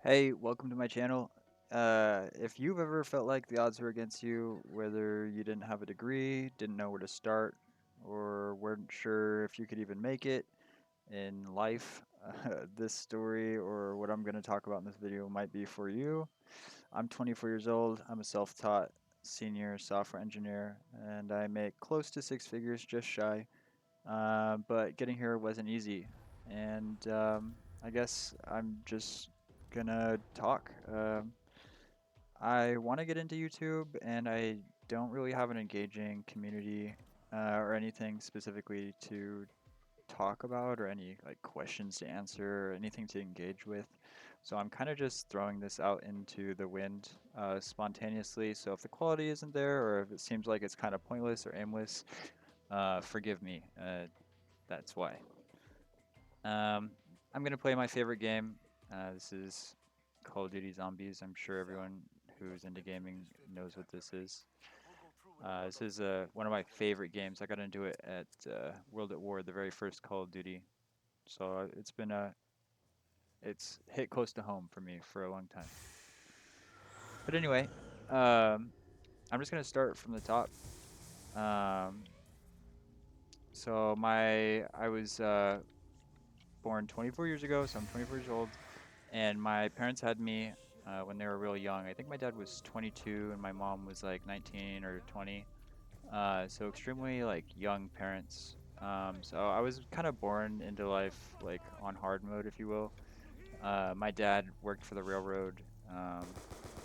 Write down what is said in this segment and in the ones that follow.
Hey, welcome to my channel. If you've ever felt like the odds were against you, whether you didn't have a degree, didn't know where to start, or weren't sure if you could even make it in life, this story or what I'm going to talk about in this video might be for you. I'm 24 years old. I'm a self-taught senior software engineer, and I make close to six figures, just shy. But getting here wasn't easy, and I guess I'm just gonna talk. I want to get into YouTube, and I don't really have an engaging community or anything specifically to talk about, or any like questions to answer, or anything to engage with. So I'm kind of just throwing this out into the wind spontaneously. So if the quality isn't there, or if it seems like it's kind of pointless or aimless, forgive me. That's why. Um, I'm gonna play my favorite game. This is Call of Duty Zombies. I'm sure everyone who's into gaming knows what this is. This is one of my favorite games. I got into it at World at War, the very first Call of Duty. So it's hit close to home for me for a long time. But anyway, um, I'm just gonna start from the top. Um, I was born 24 years ago, so I'm 24 years old. And my parents had me when they were real young. I think my dad was 22 and my mom was like 19 or 20. So extremely like young parents. So I was kind of born into life like on hard mode, if you will. My dad worked for the railroad,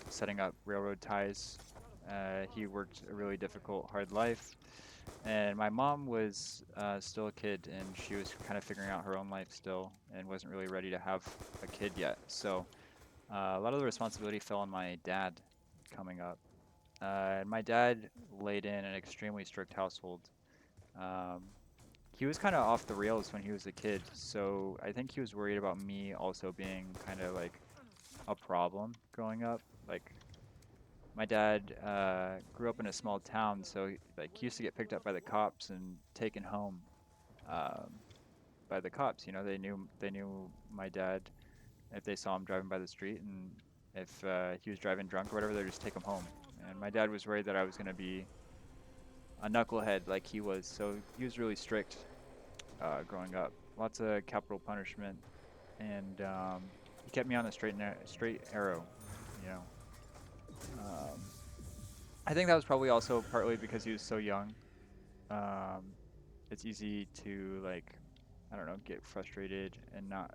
setting up railroad ties. He worked a really difficult, hard life. And my mom was still a kid, and she was kind of figuring out her own life still, and wasn't really ready to have a kid yet. So a lot of the responsibility fell on my dad coming up. And my dad laid in an extremely strict household. Um, he was kind of off the rails when he was a kid, so I think he was worried about me also being kind of like a problem growing up. Like my dad grew up in a small town, so like he used to get picked up by the cops and taken home um, by the cops. You know, they knew my dad if they saw him driving by the street, and if he was driving drunk or whatever, they'd just take him home. And my dad was worried that I was going to be a knucklehead like he was, so he was really strict growing up. Lots of capital punishment, and he kept me on the straight arrow. You know, um, I think that was probably also partly because he was so young. Um, it's easy to like, I don't know, get frustrated and not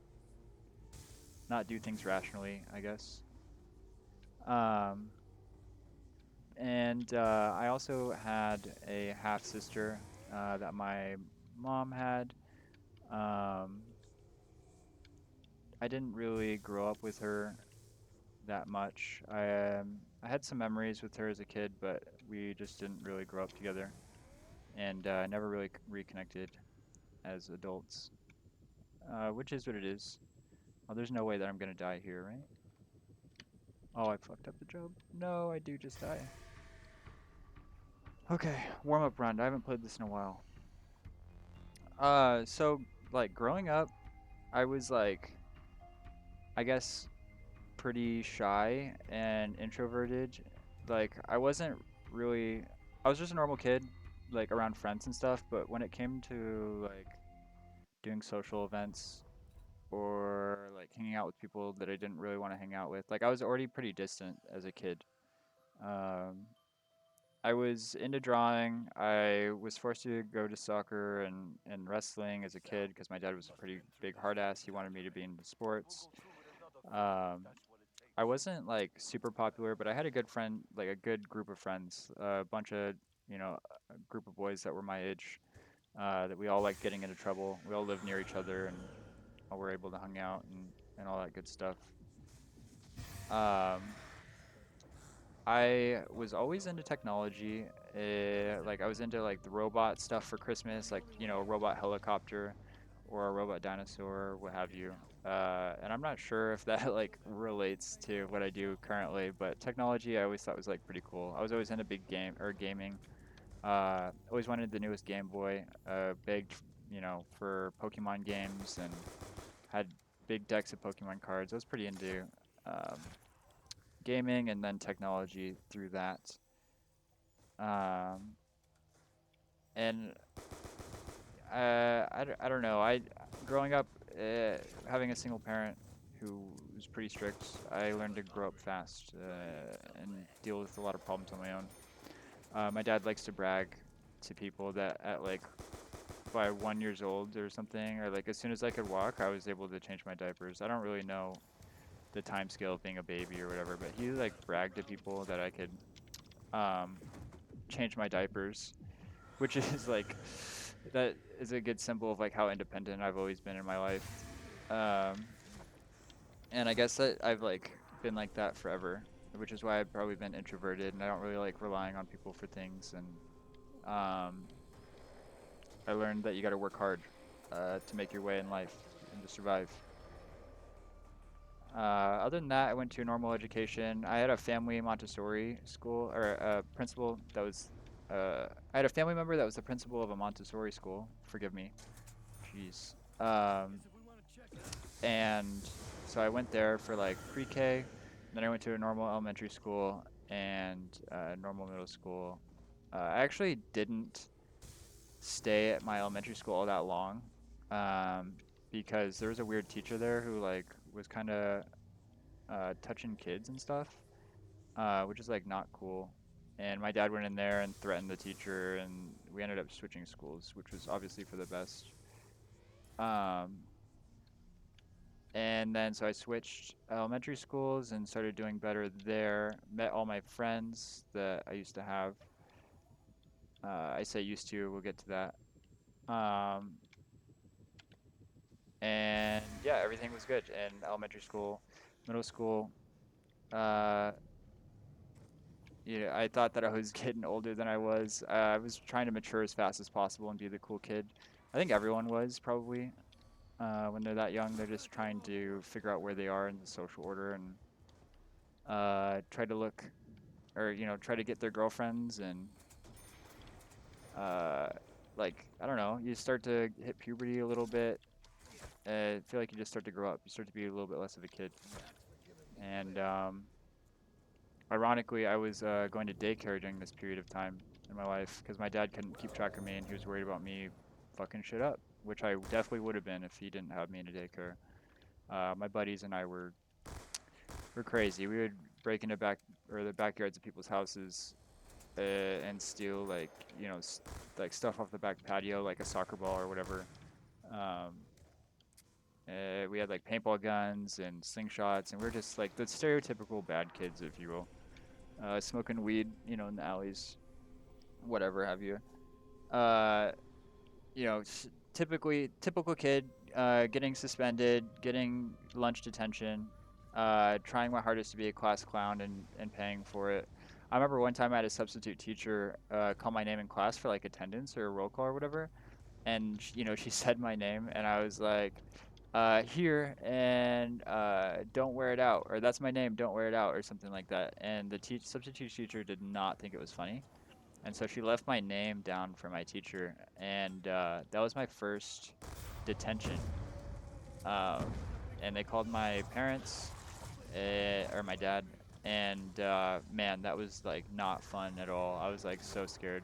do things rationally, I guess. Um, And I also had a half sister that my mom had. Um, I didn't really grow up with her that much. I had some memories with her as a kid, but we just didn't really grow up together, and never really reconnected as adults. Which is what it is. Oh, there's no way that I'm gonna die here, right? Oh, I fucked up the job. No, I do just die. Okay, warm up round. I haven't played this in a while. So like growing up, I was like, I guess, pretty shy and introverted. Like, I wasn't really, I was just a normal kid, like around friends and stuff. But when it came to like doing social events or like hanging out with people that I didn't really want to hang out with, like I was already pretty distant as a kid. Um, I was into drawing. I was forced to go to soccer and wrestling as a kid because my dad was a pretty big hard ass. He wanted me to be into sports. Um, I wasn't like super popular, but I had a good friend, like a good group of friends, a bunch of, a group of boys that were my age, that we all liked getting into trouble. We all lived near each other and all were able to hang out and all that good stuff. Um, I was always into technology. Like I was into like the robot stuff for Christmas, like, a robot helicopter or a robot dinosaur, what have you. And I'm not sure if that like relates to what I do currently, but technology I always thought was like pretty cool. I was always into big game or gaming. Always wanted the newest Game Boy. Begged, for Pokemon games and had big decks of Pokemon cards. I was pretty into um, gaming and then technology through that. Um, and I don't know. Growing up, having a single parent who was pretty strict, I learned to grow up fast and deal with a lot of problems on my own. My dad likes to brag to people that at like by 1 years old or something, or like as soon as I could walk, I was able to change my diapers. I don't really know the time scale of being a baby or whatever, but he like bragged to people that I could um, change my diapers, which is like that is a good symbol of like how independent I've always been in my life. Um, and I guess that I've like been like that forever, which is why I've probably been introverted and I don't really like relying on people for things. And um, I learned that you got to work hard to make your way in life and to survive. Other than that, I went to a normal education. I had a family Montessori school or a principal that was. I had a family member that was the principal of a Montessori school. Forgive me. Jeez. And so I went there for like pre-K. Then I went to a normal elementary school and normal middle school. I actually didn't stay at my elementary school all that long um, because there was a weird teacher there who like was kind of touching kids and stuff, which is like not cool. And my dad went in there and threatened the teacher, and we ended up switching schools, which was obviously for the best. Um, and then so I switched elementary schools and started doing better there. Met all my friends that I used to have. I say used to, we'll get to that. And yeah, everything was good in elementary school, middle school. Uh, I thought that I was getting older than I was. I was trying to mature as fast as possible and be the cool kid. I think everyone was probably when they're that young. They're just trying to figure out where they are in the social order and try to look or try to get their girlfriends and uh, like I don't know. You start to hit puberty a little bit. I feel like you just start to grow up. You start to be a little bit less of a kid. And ironically, I was going to daycare during this period of time in my life because my dad couldn't keep track of me and he was worried about me fucking shit up, which I definitely would have been if he didn't have me in a daycare. My buddies and I were crazy. We would break into the backyards of people's houses and steal like like stuff off the back patio, like a soccer ball or whatever. Um, we had like paintball guns and slingshots, and we are just like the stereotypical bad kids, if you will. Smoking weed, in the alleys, whatever have you. Uh, typical kid, getting suspended, getting lunch detention, trying my hardest to be a class clown and paying for it. I remember one time I had a substitute teacher call my name in class for like attendance or a roll call or whatever, and she said my name, and I was like, here and don't wear it out, or that's my name, don't wear it out, or something like that. And the substitute teacher did not think it was funny, and so she left my name down for my teacher, and that was my first detention. Um, and they called my parents or my dad, and man, that was like not fun at all. I was like so scared,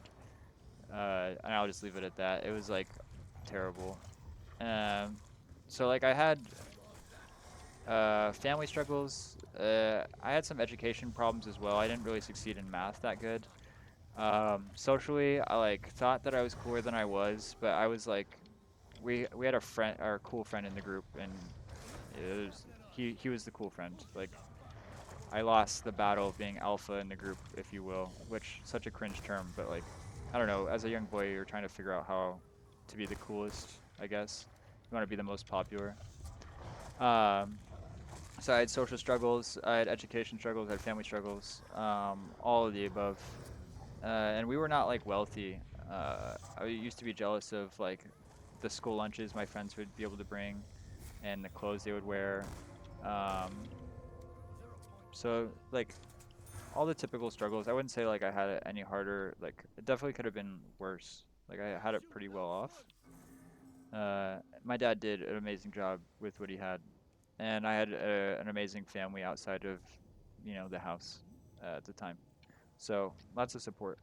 and I'll just leave it at that. It was like terrible. Um, so like I had family struggles. I had some education problems as well. I didn't really succeed in math that good. Socially, I like thought that I was cooler than I was, but I was like, we had a friend, our cool friend in the group, and he was the cool friend. Like I lost the battle of being alpha in the group, if you will, which such a cringe term, but like I don't know. As a young boy, you're trying to figure out how to be the coolest. I guess you want to be the most popular. Um, so I had social struggles, I had education struggles, I had family struggles, all of the above. And we were not like wealthy. I used to be jealous of like the school lunches my friends would be able to bring and the clothes they would wear. Um, so like all the typical struggles. I wouldn't say like I had it any harder. Like it definitely could have been worse. Like I had it pretty well off. My dad did an amazing job with what he had. and I had an amazing family outside of, the house at the time. So lots of support.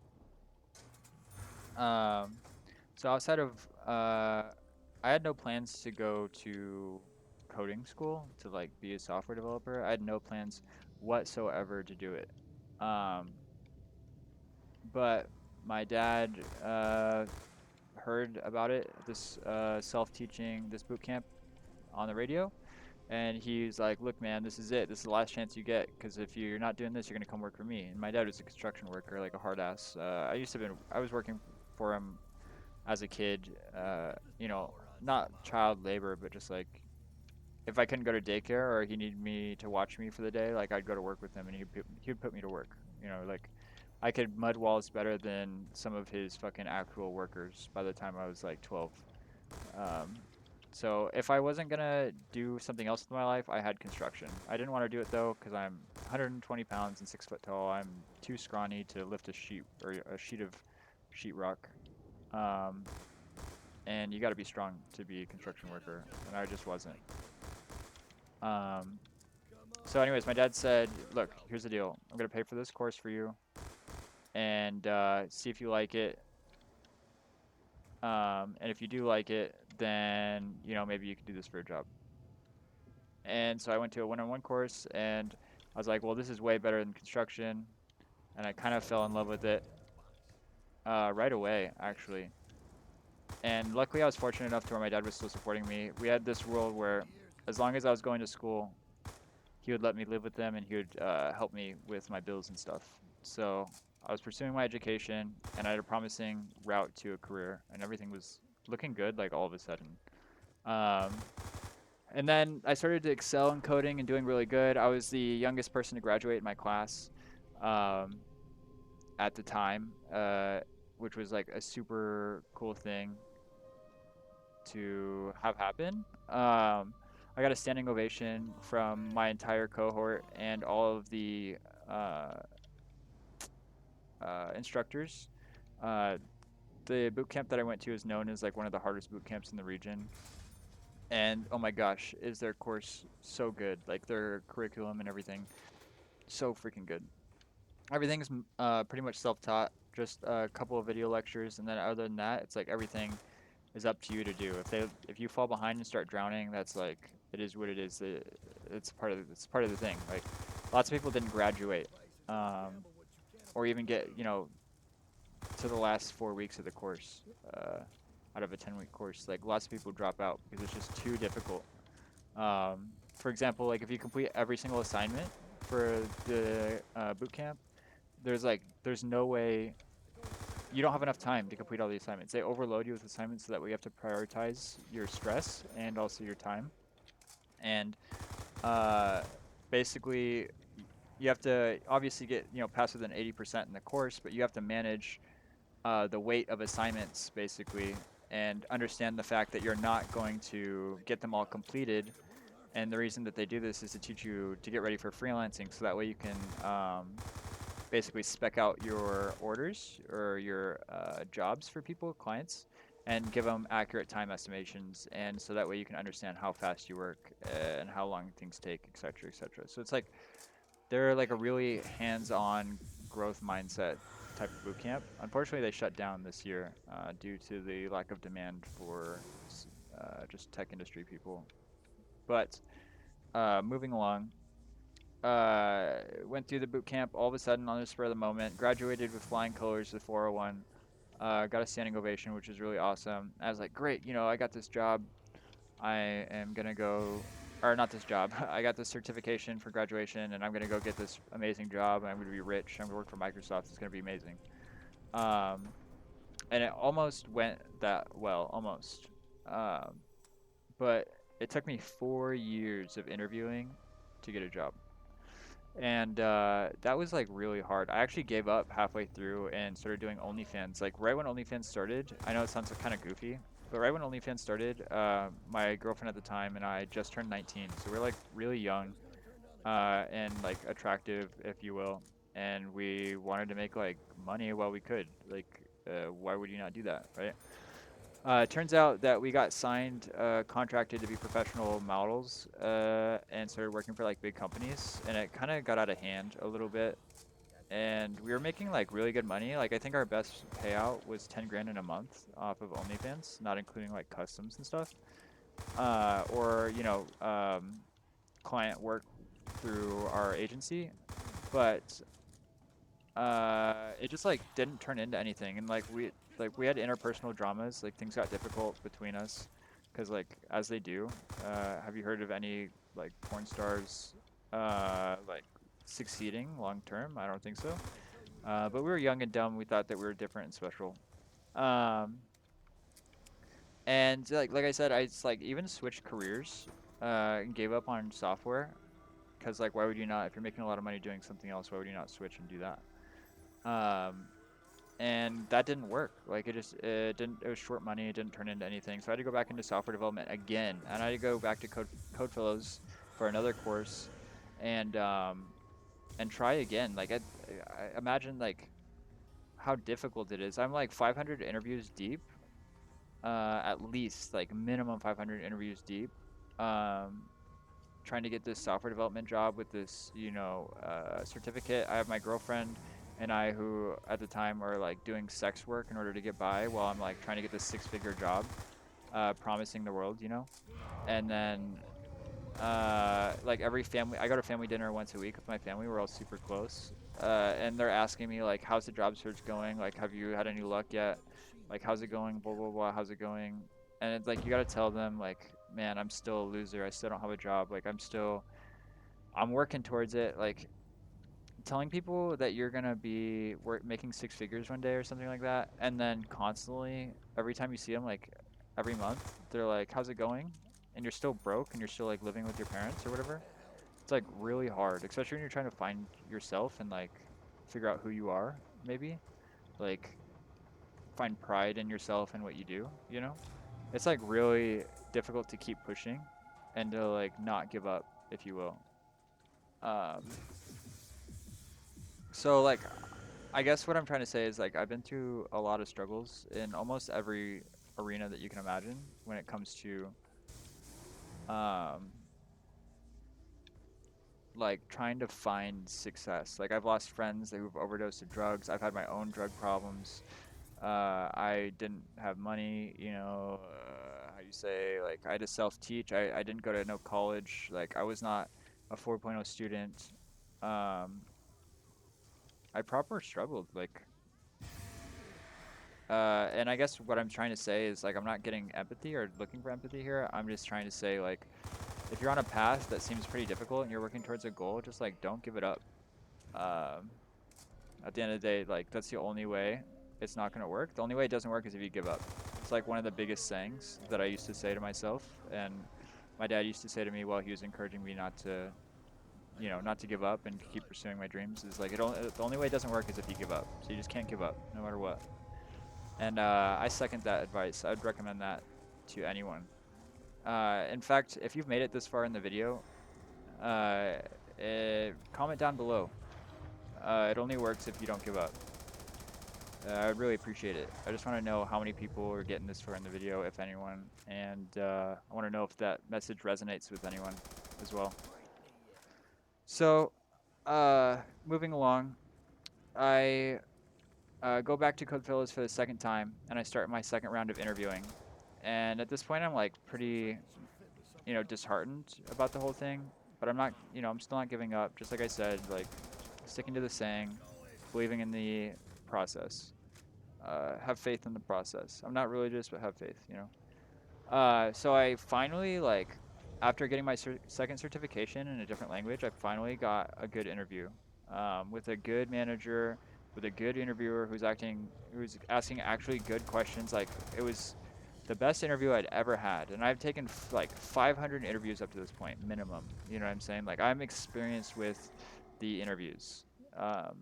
Um, so outside of, I had no plans to go to coding school to like be a software developer. I had no plans whatsoever to do it. Um, but my dad heard about it, this self-teaching, this boot camp on the radio, and he's like, "Look, man, this is it. This is the last chance you get, because if you're not doing this, you're gonna come work for me." And my dad was a construction worker, like a hard ass. I was working for him as a kid, not child labor, but just like if I couldn't go to daycare or he needed me to watch me for the day, like I'd go to work with him and he'd put me to work. Like I could mud walls better than some of his fucking actual workers by the time I was like 12. Um, so if I wasn't gonna do something else with my life, I had construction. I didn't want to do it though because I'm 120 pounds and 6 foot tall. I'm too scrawny to lift a sheet of sheetrock. Um, and you got to be strong to be a construction worker, and I just wasn't. Um, so, anyways, my dad said, "Look, here's the deal. I'm gonna pay for this course for you, and see if you like it. And if you do like it, then maybe you can do this for a job." And so I went to a one-on-one course, and I was like, "Well, this is way better than construction," and I kind of fell in love with it right away, actually. And luckily, I was fortunate enough to where my dad was still supporting me. We had this world where, as long as I was going to school, he would let me live with them and he would help me with my bills and stuff. So I was pursuing my education and I had a promising route to a career and everything was looking good like all of a sudden. Um, and then I started to excel in coding and doing really good. I was the youngest person to graduate in my class um, at the time, which was like a super cool thing to have happen. I got a standing ovation from my entire cohort and all of the uh, instructors. Uh, the boot camp that I went to is known as like one of the hardest boot camps in the region. And oh my gosh, is their course so good? Like their curriculum and everything, so freaking good. Everything's pretty much self-taught, just a couple of video lectures, and then other than that, it's like everything is up to you to do. If you fall behind and start drowning, that's like it is what it is. It's part of the thing. Like lots of people didn't graduate, or even get to the last 4 weeks of the course, out of a 10-week course. Like lots of people drop out because it's just too difficult. For example, like if you complete every single assignment for the boot camp, there's no way you don't have enough time to complete all the assignments. They overload you with assignments so that way you have to prioritize your stress and also your time. And uh, basically, you have to obviously get pass with an 80% in the course, but you have to manage the weight of assignments basically, and understand the fact that you're not going to get them all completed. And the reason that they do this is to teach you to get ready for freelancing, so that way you can basically spec out your orders or your jobs for people, clients, and give them accurate time estimations. And so that way you can understand how fast you work and how long things take, et cetera, et cetera. So it's like they're like a really hands-on growth mindset type of boot camp. Unfortunately, they shut down this year due to the lack of demand for just tech industry people. But moving along, went through the boot camp all of a sudden on the spur of the moment, graduated with flying colors with 401, got a standing ovation, which was really awesome. I was like, great, I got this job. I am going to go, or not this job, I got this certification for graduation and I'm going to go get this amazing job. I'm going to be rich. I'm going to work for Microsoft. It's going to be amazing. Um, and it almost went that well, almost. Um, but it took me 4 years of interviewing to get a job. And that was like really hard. I actually gave up halfway through and started doing OnlyFans. Like right when OnlyFans started, I know it sounds kind of goofy, but right when OnlyFans started, my girlfriend at the time and I just turned 19, so we're like really young and like attractive, if you will, and we wanted to make like money while we could. Like, why would you not do that, right? It turns out that we got signed, contracted to be professional models, and started working for like big companies, and it kind of got out of hand a little bit. And we were making like really good money. Like I think our best payout was 10 grand in a month off of OnlyFans, not including like customs and stuff, or client work through our agency. But it just like didn't turn into anything, and like we had interpersonal dramas, like things got difficult between us because like as they do. Have you heard of any like porn stars like succeeding long term? I don't think so. But we were young and dumb. We thought that we were different and special. um and like I said, I just like even switched careers, and gave up on software, because like why would you not, if you're making a lot of money doing something else, why would you not switch and do that? um and that didn't work. Like it didn't. It was short money. It didn't turn into anything. So I had to go back into software development again, and I had to go back to Code Fellows for another course, and try again. Like I imagine like how difficult it is. I'm like 500 interviews deep, at least like minimum 500 interviews deep. Um, Trying to get this software development job with this, certificate. I have my girlfriend and I, who at the time are like doing sex work in order to get by, while I'm like trying to get this six-figure job, promising the world. And then, like every family, I go to family dinner once a week with my family. We're all super close, and they're asking me like, "How's the job search going? Like, have you had any luck yet? Like, how's it going? Blah blah blah. How's it going?" And it's like you gotta tell them like, "Man, I'm still a loser. I still don't have a job. Like, I'm working towards it." Like telling people that you're gonna be making six figures one day or something like that, and then constantly every time you see them, like every month, they're like, "How's it going?" And you're still broke and you're still like living with your parents or whatever. It's like really hard, especially when you're trying to find yourself and like figure out who you are, maybe like find pride in yourself and what you do. It's like really difficult to keep pushing and to like not give up, if you will. Um, so like I guess what I'm trying to say is like I've been through a lot of struggles in almost every arena that you can imagine when it comes to um like trying to find success. Like I've lost friends who've overdosed to drugs. I've had my own drug problems. I didn't have money, how you say, like I had to self-teach. I didn't go to no college. Like I was not a 4.0 student. Um, I proper struggled. And I guess what I'm trying to say is like I'm not getting empathy or looking for empathy here. I'm just trying to say like if you're on a path that seems pretty difficult and you're working towards a goal, just like don't give it up. Um, at the end of the day, like that's the only way it's not gonna work. The only way it doesn't work is if you give up. It's like one of the biggest sayings that I used to say to myself, and my dad used to say to me while he was encouraging me not to give up and keep pursuing my dreams. Is like the only way it doesn't work is if you give up. So you just can't give up, no matter what. And I second that advice. I would recommend that to anyone. In fact, if you've made it this far in the video, uh, comment down below. It only works if you don't give up. I'd really appreciate it. I just want to know how many people are getting this far in the video, if anyone, and I want to know if that message resonates with anyone as well. So, moving along, I go back to Codefellows for the second time, and I start my second round of interviewing. And at this point, I'm like pretty, disheartened about the whole thing. But I'm not, I'm still not giving up. Just like I said, like sticking to the saying, believing in the process. Have faith in the process. I'm not religious, but have faith. So I finally, like, after getting my second certification in a different language, I finally got a good interview, with a good manager, with a good interviewer who's asking actually good questions. Like, it was the best interview I'd ever had. And I've taken like 500 interviews up to this point, minimum. You know what I'm saying? Like, I'm experienced with the interviews. Um,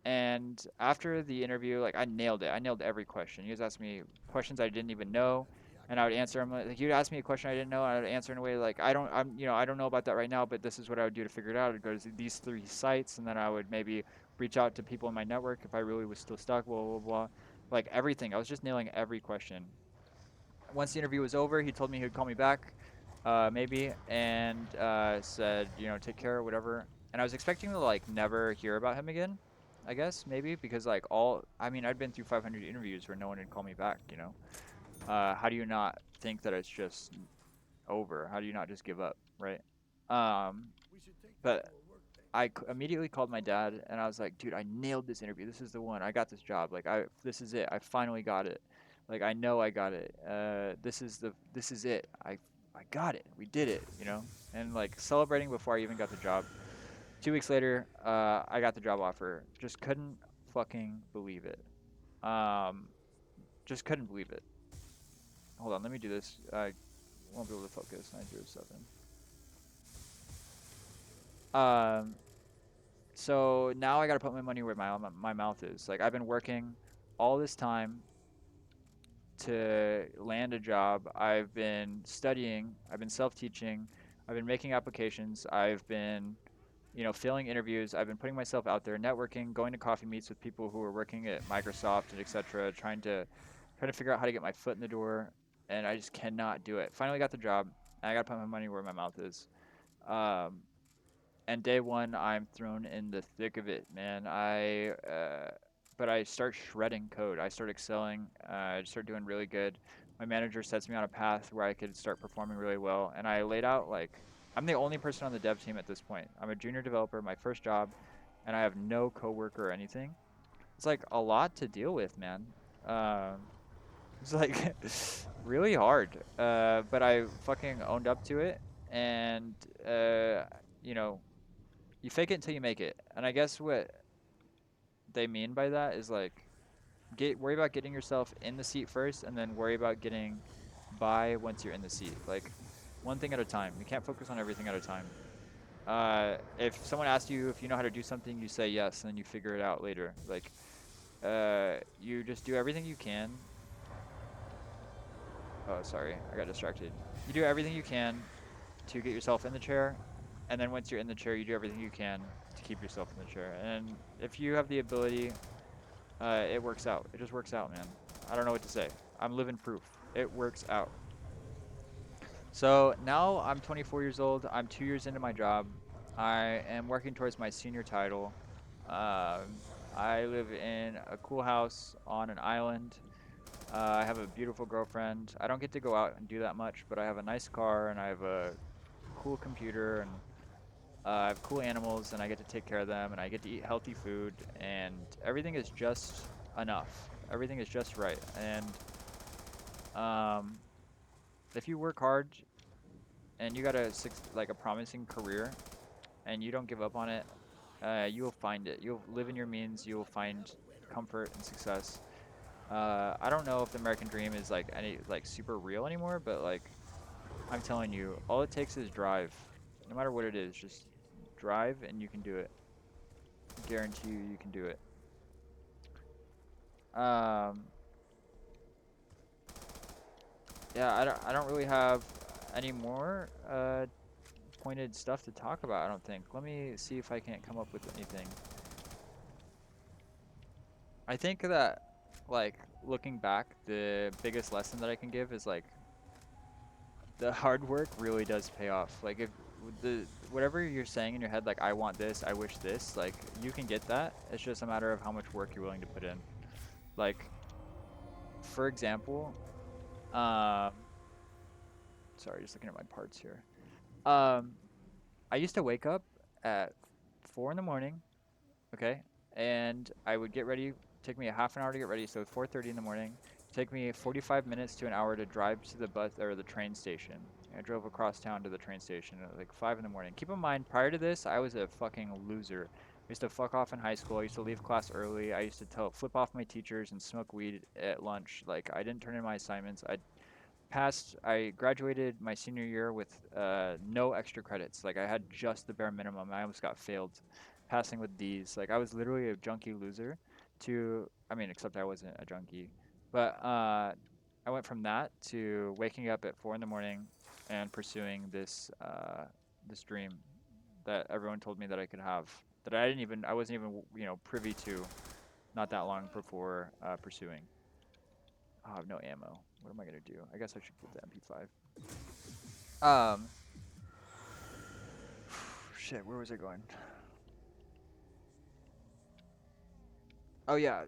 and after the interview, like I nailed it. I nailed every question. He was asking me questions I didn't even know, and I would answer him. Like he would ask me a question I didn't know, and I would answer in a way like I don't know about that right now, but this is what I would do to figure it out. I'd go to these three sites, and then I would maybe reach out to people in my network if I really was still stuck. Blah blah blah, like everything. I was just nailing every question, Once the interview was over, he told me he would call me back, maybe, and said, you know, take care or whatever. And I was expecting to like never hear about him again, I guess maybe because like I mean, I'd been through 500 interviews where no one had called me back. You know, how do you not think that it's just over? How do you not just give up, right? Um, but immediately called my dad and I was like, dude, I nailed this interview. This is the one. I got this job. Like this is it. I finally got it. Like I know I got it. This is it. I got it. We did it, you know? And like celebrating before I even got the job. 2 weeks later, I got the job offer. Just couldn't fucking believe it. Um, just couldn't believe it. Hold on, let me do this. I won't be able to focus. 907. Um, So now I got to put my money where my mouth is. Like I've been working all this time to land a job. I've been studying. I've been self-teaching. I've been making applications. I've been, you know, filling interviews. I've been putting myself out there, networking, going to coffee meets with people who are working at Microsoft and etc. Trying to figure out how to get my foot in the door, and I just cannot do it. Finally got the job, and I got to put my money where my mouth is. Um, and day one, I'm thrown in the thick of it, man. But I start shredding code. I start excelling. I start doing really good. My manager sets me on a path where I could start performing really well. And I laid out like I'm the only person on the dev team at this point. I'm a junior developer, my first job, and I have no coworker or anything. It's like a lot to deal with, man. Um, it's like really hard. But I fucking owned up to it, and uh, you know, you fake it until you make it. And I guess what they mean by that is like get worry about getting yourself in the seat first and then worry about getting by once you're in the seat. Like one thing at a time. You can't focus on everything at a time. If someone asks you if you know how to do something, you say yes and then you figure it out later. Like you just do everything you can. Oh, sorry. I got distracted. You do everything you can to get yourself in the chair, and then once you're in the chair, you do everything you can to keep yourself in the chair. And if you have the ability, it works out. It just works out, man. I don't know what to say. I'm living proof. It works out. So now I'm 24 years old. I'm 2 years into my job. I am working towards my senior title. I live in a cool house on an island. I have a beautiful girlfriend. I don't get to go out and do that much, but I have a nice car and I have a cool computer and I have cool animals and I get to take care of them and I get to eat healthy food and everything is just enough. Everything is just right. And um, if you work hard and you got like a promising career and you don't give up on it, you will find it. You'll live in your means. You will find comfort and success. I don't know if the American dream is like any like super real anymore, but like I'm telling you, all it takes is drive. No matter what it is, just drive and you can do it. Guarantee you, you can do it. Um, yeah, I don't really have any more pointed stuff to talk about, I don't think. Let me see if I can't come up with anything. I think that like looking back, the biggest lesson that I can give is like the hard work really does pay off. Like if the whatever you're saying in your head, like I want this, I wish this, like you can get that. It's just a matter of how much work you're willing to put in. Like for example, um, sorry, just looking at my parts here. Um, I used to wake up at 4 in the morning, okay, and I would get ready. Take me a half an hour to get ready, so 4:30 in the morning. Take me 45 minutes to an hour to drive to the bus or the train station. I drove across town to the train station at like 5 in the morning. Keep in mind, prior to this, I was a fucking loser. I used to fuck off in high school. I used to leave class early. I used to flip off my teachers and smoke weed at lunch. Like I didn't turn in my assignments. I graduated my senior year with no extra credits. Like I had just the bare minimum. I almost got failed, passing with D's. Like I was literally a junkie loser I mean, except I wasn't a junkie. But I went from that to waking up at 4 in the morning and pursuing this dream that everyone told me that I could have. That I wasn't even, you know, privy to not that long before pursuing. Oh, I have no ammo. What am I gonna do? I guess I should get the MP5. Um, shit, where was I going? Oh yeah.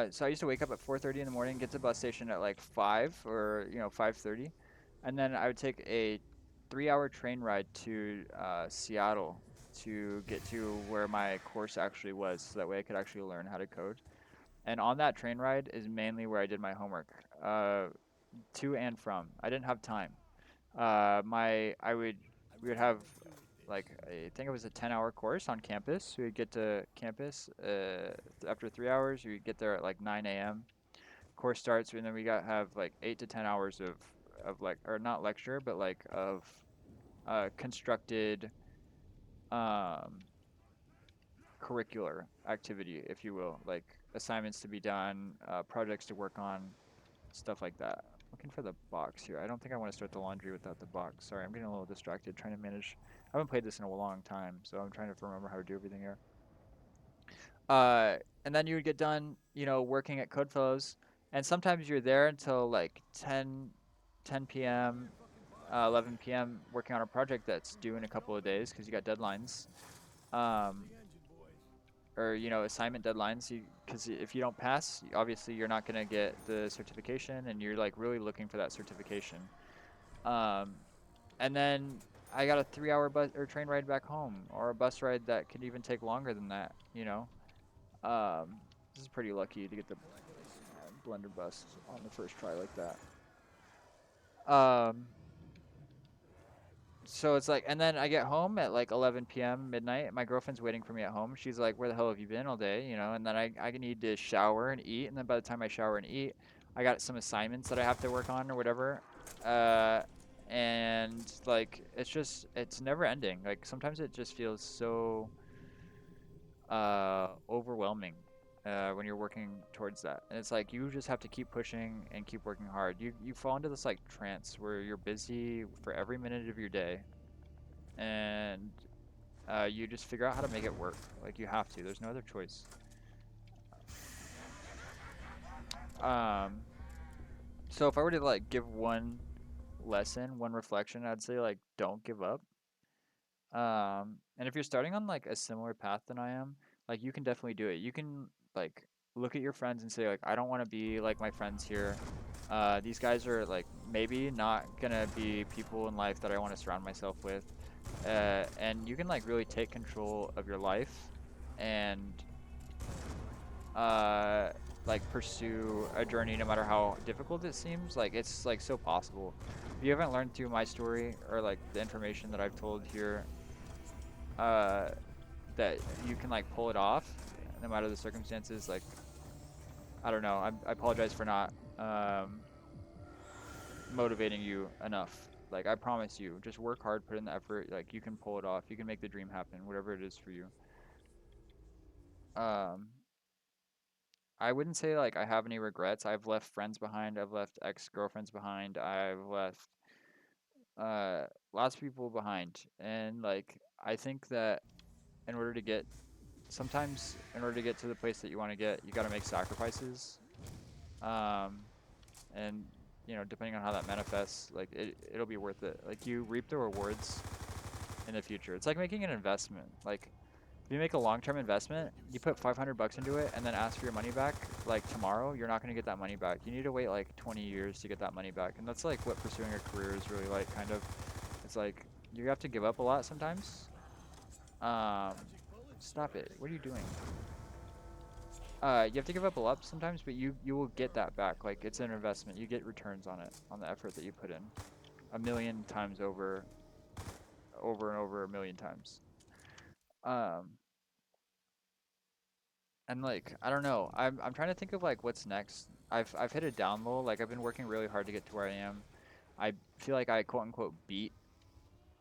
So I used to wake up at 4:30 in the morning, get to the bus station at like 5 or 5:30, and then I would take a 3-hour train ride to Seattle to get to where my course actually was, so that way I could actually learn how to code. And on that train ride is mainly where I did my homework, to and from. I didn't have time. My I would We would have like I think it was a 10-hour course on campus. We would get to campus after 3 hours. We would get there at like 9 a.m. Course starts, and then we got have like 8 to 10 hours of like or not lecture, but like of constructed um, curricular activity, if you will, like assignments to be done, projects to work on, stuff like that. Looking for the box here. I don't think I want to start the laundry without the box. Sorry, I'm getting a little distracted trying to manage. I haven't played this in a long time, so I'm trying to remember how to do everything here. Uh, and then you would get done, working at Codefellows, and sometimes you're there until like 10 p.m., 11 p.m. working on a project that's due in a couple of days because you got deadlines. Um, or assignment deadlines because if you don't pass obviously you're not going to get the certification and you're like really looking for that certification. um, and then I got a 3-hour bus or train ride back home or a bus ride that could even take longer than that. um, this is pretty lucky to get the blender bus on the first try like that. um, So it's like, and then I get home at like 11 p.m., midnight. My girlfriend's waiting for me at home. She's like, "Where the hell have you been all day?" And then I need to shower and eat. And then by the time I shower and eat, I got some assignments that I have to work on or whatever. Uh, and like, it's never ending. Like, sometimes it just feels so overwhelming when you're working towards that. And it's like, you just have to keep pushing and keep working hard. You fall into this like trance where you're busy for every minute of your day and you just figure out how to make it work. Like you have to. There's no other choice. Um, so if I were to like give one lesson, one reflection, I'd say like don't give up. And if you're starting on like a similar path than I am, like you can definitely do it. You can like look at your friends and say like I don't want to be like my friends here. These guys are like maybe not gonna be people in life that I want to surround myself with. And you can like really take control of your life and uh like pursue a journey no matter how difficult it seems. Like it's like so possible. If you haven't learned through my story or like the information that I've told here, uh that you can like pull it off no matter the circumstances, like I don't know. I apologize for not motivating you enough. Like I promise you, just work hard, put in the effort, like you can pull it off. You can make the dream happen, whatever it is for you. Um I wouldn't say like I have any regrets. I've left friends behind. I've left ex-girlfriends behind. I've left uh lots of people behind. And like I think that in order to get sometimes in order to get to the place that you want to get, you got to make sacrifices. Um and depending on how that manifests, like it'll be worth it. Like you reap the rewards in the future. It's like making an investment. Like if you make a long-term investment, you put 500 bucks into it and then ask for your money back like tomorrow, you're not going to get that money back. You need to wait like 20 years to get that money back. And that's like what pursuing a career is really like, kind of. It's like you have to give up a lot sometimes. Um, Stop it. What are you doing? You have to give up a lot sometimes, but you will get that back. Like it's an investment. You get returns on it, on the effort that you put in, a million times over, over and over a million times. Um, And like I don't know. I'm trying to think of like what's next. I've hit a down low. Like I've been working really hard to get to where I am. I feel like I quote unquote beat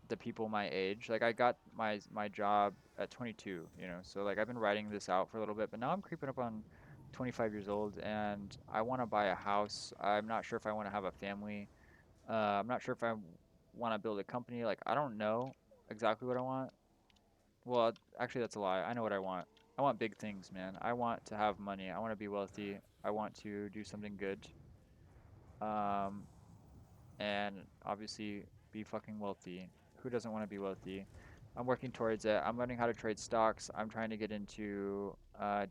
the people my age. Like I got my job at 22, So like I've been writing this out for a little bit, but now I'm creeping up on 25 years old and I want to buy a house. I'm not sure if I want to have a family. I'm not sure if I want to build a company. Like I don't know exactly what I want. Well, actually, that's a lie. I know what I want. I want big things, man. I want to have money. I want to be wealthy. I want to do something good. Um, and obviously be fucking wealthy. Who doesn't want to be wealthy? I'm working towards it. I'm learning how to trade stocks. I'm trying to get into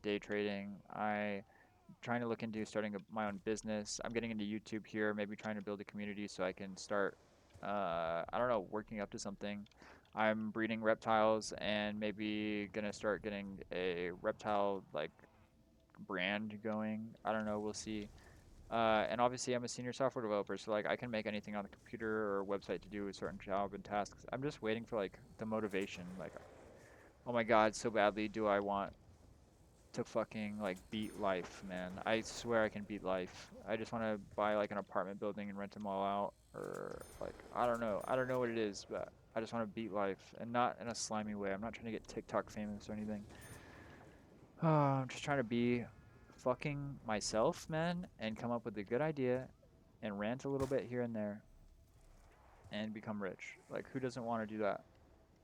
day trading. I trying to look into starting my own business. I'm getting into YouTube here, maybe trying to build a community so I can start, I don't know, working up to something. I'm breeding reptiles and maybe gonna start getting a reptile like brand going. I don't know, we'll see. And obviously, I'm a senior software developer, so like I can make anything on the computer or website to do a certain job and tasks. I'm just waiting for like the motivation. Like, oh my God, so badly do I want to fucking like beat life, man. I swear I can beat life. I just want to buy like an apartment building and rent them all out, or like I don't know. I don't know what it is, but I just want to beat life and not in a slimy way. I'm not trying to get TikTok famous or anything. I'm just trying to be fucking myself, man, and come up with a good idea and rant a little bit here and there and become rich. Like, who doesn't want to do that?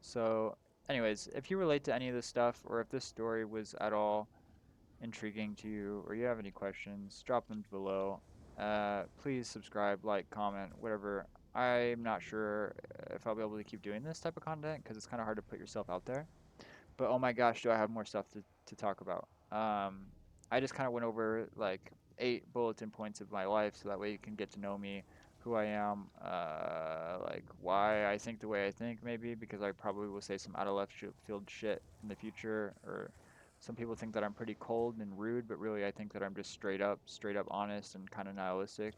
So, anyways, if you relate to any of this stuff or if this story was at all intriguing to you or you have any questions, drop them below. Please subscribe, like, comment, whatever. I'm not sure if I'll be able to keep doing this type of content because it's kind of hard to put yourself out there. But oh my gosh, do I have more stuff to talk about. I just kind of went over like 8 bulletin points of my life so that way you can get to know me, who I am, like why I think the way I think maybe because I probably will say some out of left field shit in the future or some people think that I'm pretty cold and rude, but really I think that I'm just straight up honest and kind of nihilistic.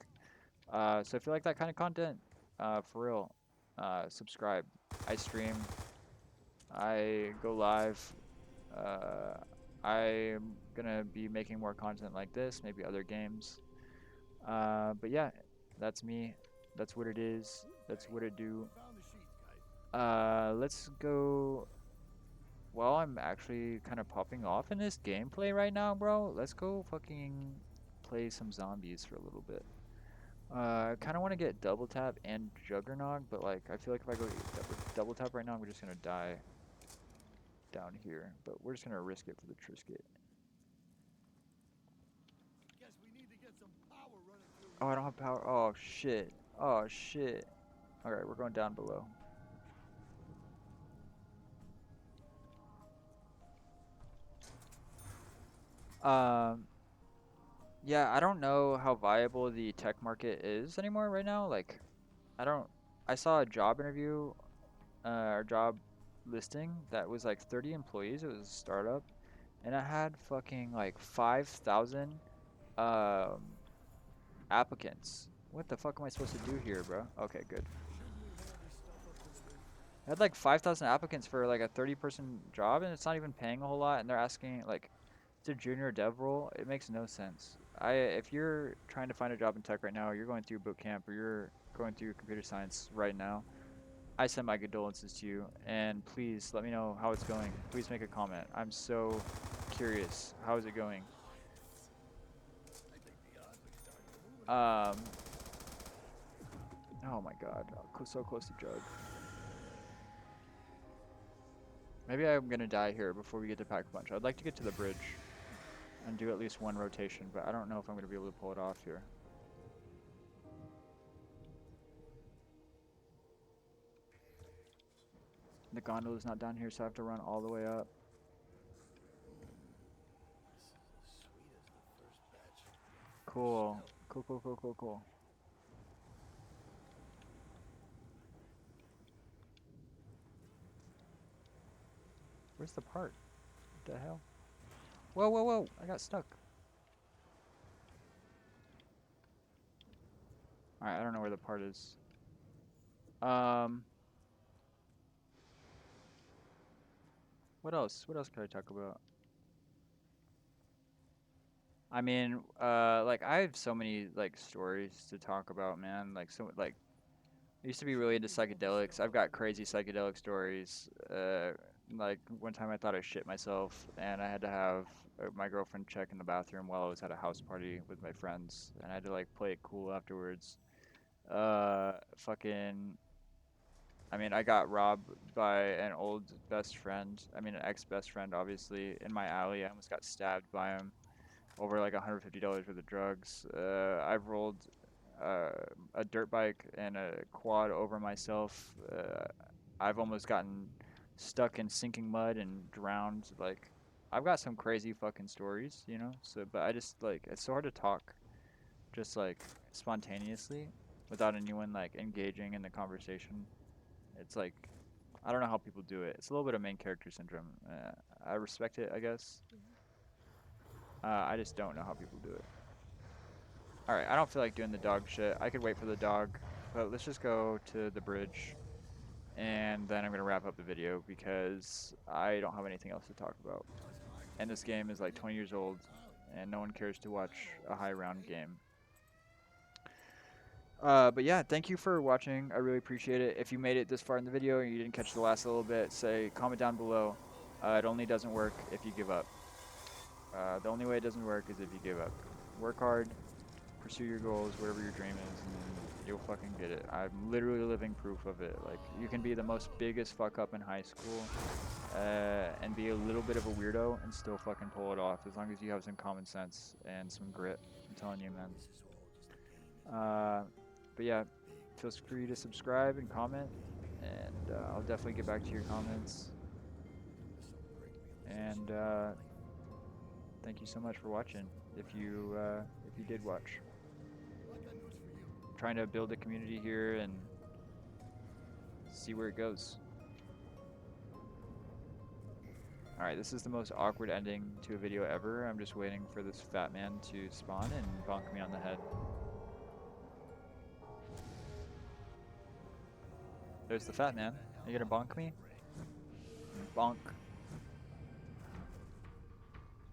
So if you like that kind of content, for real, subscribe. I stream, I go live. Uh, I'm gonna be making more content like this, maybe other games. But yeah, that's me. That's what it is. That's what it do. Let's go. Well, I'm actually kind of popping off in this gameplay right now, bro. Let's go fucking play some zombies for a little bit. I kind of want to get double tap and juggernog, but like I feel like if I go double tap right now, I'm just gonna die down here. But we're just gonna risk it for the Trisket. Oh, I don't have power. Oh, shit. Oh, shit. Alright, we're going down below. Um, yeah, I don't know how viable the tech market is anymore right now. Like, I don't. I saw a job interview, or job listing that was like 30 employees. It was a startup, and it had fucking like 5,000 um applicants. What the fuck am I supposed to do here, bro? Okay, good. I had like 5,000 applicants for like a 30-person job, and it's not even paying a whole lot. And they're asking like, it's a junior dev role. It makes no sense. If you're trying to find a job in tech right now, or you're going through boot camp, or you're going through computer science right now, I send my condolences to you. And please let me know how it's going. Please make a comment. I'm so curious. How is it going? Um. Oh my God. So close to Jug. Maybe I'm gonna die here before we get to Pack a Punch. I'd like to get to the bridge and do at least one rotation, but I don't know if I'm gonna be able to pull it off here. The gondola's not down here, so I have to run all the way up. Cool. Cool, cool, cool, cool, cool. Where's the part? What the hell? Whoa, whoa, whoa! I got stuck. Alright, I don't know where the part is. Um, what else? What else could I talk about? I mean, like I have so many like stories to talk about, man. Like so, like I used to be really into psychedelics. I've got crazy psychedelic stories. Like one time I thought I shit myself, and I had to have my girlfriend check in the bathroom while I was at a house party with my friends, and I had to like play it cool afterwards. Fucking. I mean, I got robbed by an old best friend. I mean, an ex best friend, obviously, in my alley. I almost got stabbed by him over like $150 worth of drugs. uh, a dirt bike and a quad over myself. I've almost gotten stuck in sinking mud and drowned. Like, I've got some crazy fucking stories, you know. So, but I just like it's so hard to talk just like spontaneously without anyone like engaging in the conversation. It's like I don't know how people do it. It's a little bit of main character syndrome. I respect it, I guess. I just don't know how people do it. All right, I don't feel like doing the dog shit. I could wait for the dog, but let's just go to the bridge, and then I'm gonna wrap up the video because I don't have anything else to talk about. And this game is like 20 years old, and no one cares to watch a high round game. But yeah, thank you for watching. I really appreciate it. If you made it this far in the video and you didn't catch the last little bit, say comment down below. It only doesn't work if you give up. The only way it doesn't work is if you give up. Work hard, pursue your goals, whatever your dream is, and you'll fucking get it. I'm literally living proof of it. Like, you can be the most biggest fuck up in high school, and be a little bit of a weirdo and still fucking pull it off as long as you have some common sense and some grit. I'm telling you, man. But yeah, feel free to subscribe and comment, and I'll definitely get back to your comments. And thank you so much for watching. If you did watch, I'm trying to build a community here and see where it goes. All right, this is the most awkward ending to a video ever. I'm just waiting for this fat man to spawn and bonk me on the head. There's the fat man. Are you gonna bonk me? Bonk.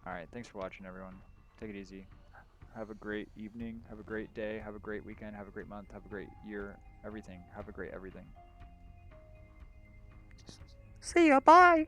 Alright, thanks for watching, everyone. Take it easy. Have a great evening. Have a great day. Have a great weekend. Have a great month. Have a great year. Everything. Have a great everything. See ya. Bye.